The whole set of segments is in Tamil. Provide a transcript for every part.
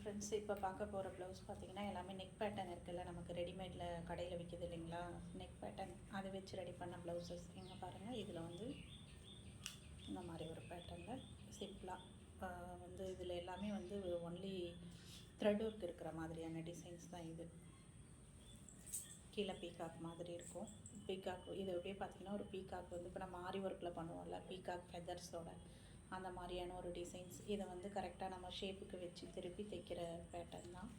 ஃப்ரெண்ட்ஸ், இப்போ பார்க்க போகிற ப்ளவுஸ் பார்த்திங்கன்னா எல்லாமே நெக் பேட்டர்ன் இருக்குல்ல, நமக்கு ரெடிமேடில் கடையில் விற்கிது இல்லைங்களா, நெக் பேட்டர்ன் அதை வச்சு ரெடி பண்ண ப்ளவுசஸ். எங்கே பாருங்கள், இதில் வந்து இந்த மாதிரி ஒரு பேட்டர்னில் சிம்பிளாக வந்து இதில் எல்லாமே வந்து ஒன்லி த்ரெட் ஒர்க் இருக்கிற மாதிரியான டிசைன்ஸ் தான் இது. கீழே பீகாக் மாதிரி இருக்கும். பீகாக் இது அப்படியே பார்த்திங்கன்னா ஒரு பீகாக் வந்து இப்போ நம்ம ஆரி ஒர்க்கில் பண்ணுவோம்ல, பீகாக் ஃபெதர்ஸோட அந்த மாதிரியான ஒரு டிசைன்ஸ். இதை வந்து கரெக்டாக நம்ம ஷேப்புக்கு வச்சு திருப்பி தைக்கிற பேட்டர்ன் தான்.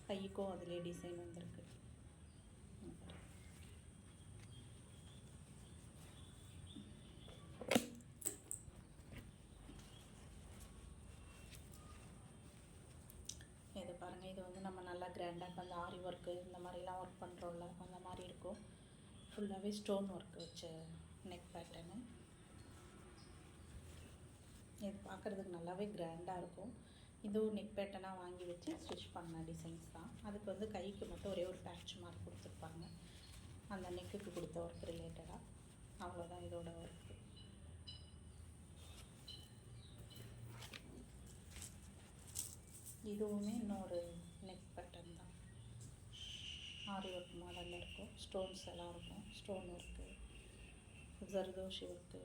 கைக்கும் அதிலே டிசைன் வந்திருக்கு. இது பாருங்கள், இது வந்து நம்ம நல்லா கிராண்டாக இப்போ அந்த ஆரி ஒர்க்கு இந்த மாதிரிலாம் ஒர்க் பண்ணுறோம்ல, அந்த மாதிரி இருக்கும். ஃபுல்லாகவே ஸ்டோன் ஒர்க் வச்ச நெக் பேட்டர்னு. இது பார்க்குறதுக்கு நல்லாவே கிராண்டாக இருக்கும். இதுவும் நெக் பேட்டர்னாக வாங்கி வச்சு ஸ்டிச் பண்ண டிசைன்ஸ் தான். அதுக்கு வந்து கைக்கு மட்டும் ஒரே ஒரு பேட்ச் மாதிரி கொடுத்துருப்பாங்க, அந்த நெக்குக்கு கொடுத்த ஒர்க் ரிலேட்டடாக. அவ்வளோதான் இதோட ஒர்க்கு. இதுவுமே இன்னொரு நெக் பேட்டர்ன் தான். ஆரி ஒர்க் மாடலில் இருக்கும். ஸ்டோன்ஸ் எல்லாம் இருக்கும். Stone work, zardozi work,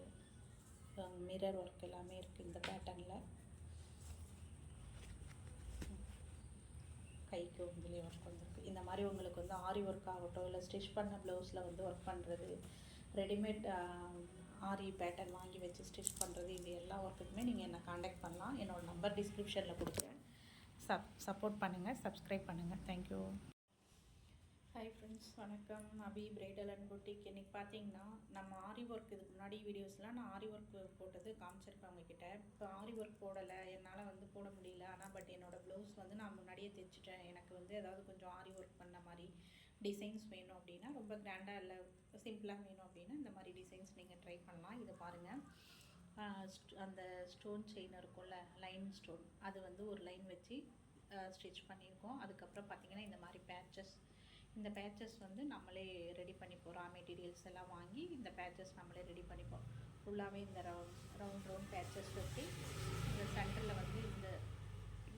mirror work எல்லாமே இருக்குது இந்த பேட்டர்னில். கைக்கு வந்துலேயே ஒர்க் வந்துருக்கு. இந்த மாதிரி உங்களுக்கு வந்து ஆரி ஒர்க் ஆகட்டும், இல்லை ஸ்டிச் பண்ண ப்ளவுஸில் வந்து ஒர்க் பண்ணுறது, ரெடிமேட் ஆரி பேட்டர்ன் வாங்கி வச்சு ஸ்டிச் பண்ணுறது, இது எல்லா ஒர்க்குக்குமே நீங்கள் என்னை காண்டாக்ட் பண்ணலாம். என்னோடய நம்பர் டிஸ்கிரிப்ஷனில் கொடுக்குறேன். சப்போர்ட் பண்ணுங்கள், சப்ஸ்கிரைப் பண்ணுங்கள். தேங்க்யூ. ஹாய் ஃப்ரெண்ட்ஸ், வணக்கம். அபி பிரைடல் அண்ட் பொட்டிக். இன்றைக்கி பார்த்தீங்கன்னா நம்ம ஆரி ஒர்க், இதுக்கு முன்னாடி வீடியோஸ்லாம் நான் ஆரி ஒர்க் போட்டது காமிச்சிருப்பேன் உங்ககிட்ட. இப்போ ஆரி ஒர்க் போடலை, என்னால் வந்து போட முடியல. ஆனால் பட் என்னோடய ப்ளவுஸ் வந்து நான் முன்னாடியே தைச்சிட்டேன். எனக்கு வந்து ஏதாவது கொஞ்சம் ஆரி ஒர்க் பண்ண மாதிரி டிசைன்ஸ் வேணும் அப்படின்னா, ரொம்ப கிராண்டாக இல்லை சிம்பிளாக வேணும் அப்படின்னா இந்த மாதிரி டிசைன்ஸ் நீங்கள் ட்ரை பண்ணலாம். இதை பாருங்கள், அந்த ஸ்டோன் செயின் இருக்கும்ல, லைன் ஸ்டோன், அது வந்து ஒரு லைன் வச்சு ஸ்டிச் பண்ணியிருக்கோம். அதுக்கப்புறம் பார்த்திங்கன்னா இந்த மாதிரி பேட்சஸ், இந்த பேட்சஸ் வந்து நம்மளே ரெடி பண்ணிப்போம். ரா மெட்டீரியல்ஸ் எல்லாம் வாங்கி இந்த பேட்சஸ் நம்மளே ரெடி பண்ணிப்போம். ஃபுல்லாகவே இந்த ரவுண்ட் பேட்சஸ் வச்சு இந்த சென்டரில் வந்து இந்த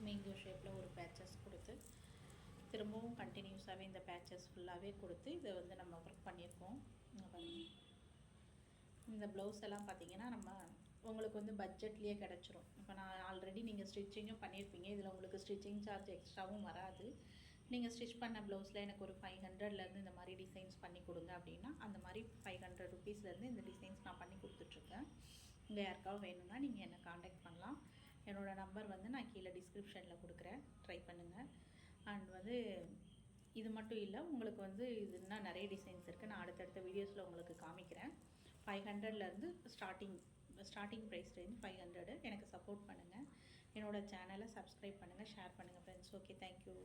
மேங்கோ ஷேப்பில் ஒரு பேட்சஸ் கொடுத்து திரும்பவும் கண்டினியூஸாகவே இந்த பேட்சஸ் ஃபுல்லாகவே கொடுத்து இதை வந்து நம்ம ஒர்க் பண்ணியிருக்கோம். இந்த ப்ளவுஸ் எல்லாம் பார்த்திங்கன்னா நம்ம உங்களுக்கு வந்து பட்ஜெட்லேயே கிடச்சிரும். இப்போ நான் ஆல்ரெடி நீங்கள் ஸ்டிச்சிங்கும் பண்ணியிருப்பீங்க. இதில் உங்களுக்கு ஸ்டிச்சிங் சார்ஜ் எக்ஸ்ட்ராவும் வராது. நீங்கள் ஸ்டிச் பண்ண ப்ளவுஸில் எனக்கு ஒரு 500லேருந்து இந்த மாதிரி டிசைன்ஸ் பண்ணி கொடுங்க அப்படின்னா, அந்த மாதிரி 500 ருபீஸ்லேருந்து இந்த டிசைன்ஸ் நான் பண்ணி கொடுத்துட்ருக்கேன். இங்கே யாருக்காவது வேணும்னா நீங்கள் என்னை காண்டாக்ட் பண்ணலாம். என்னோடய நம்பர் வந்து நான் கீழே டிஸ்கிரிப்ஷனில் கொடுக்குறேன், ட்ரை பண்ணுங்கள். அண்ட் வந்து இது மட்டும் இல்லை, உங்களுக்கு வந்து இது இன்னும் நிறைய டிசைன்ஸ் இருக்குது. நான் அடுத்தடுத்த வீடியோஸில் உங்களுக்கு காமிக்கிறேன். 500லேருந்து ஸ்டார்டிங் ப்ரைஸ் ரேஞ்ச் 500. எனக்கு சப்போர்ட் பண்ணுங்கள். என்னோடய சேனலை சப்ஸ்கிரைப் பண்ணுங்கள், ஷேர் பண்ணுங்கள் ஃப்ரெண்ட்ஸ். Okay, thank you.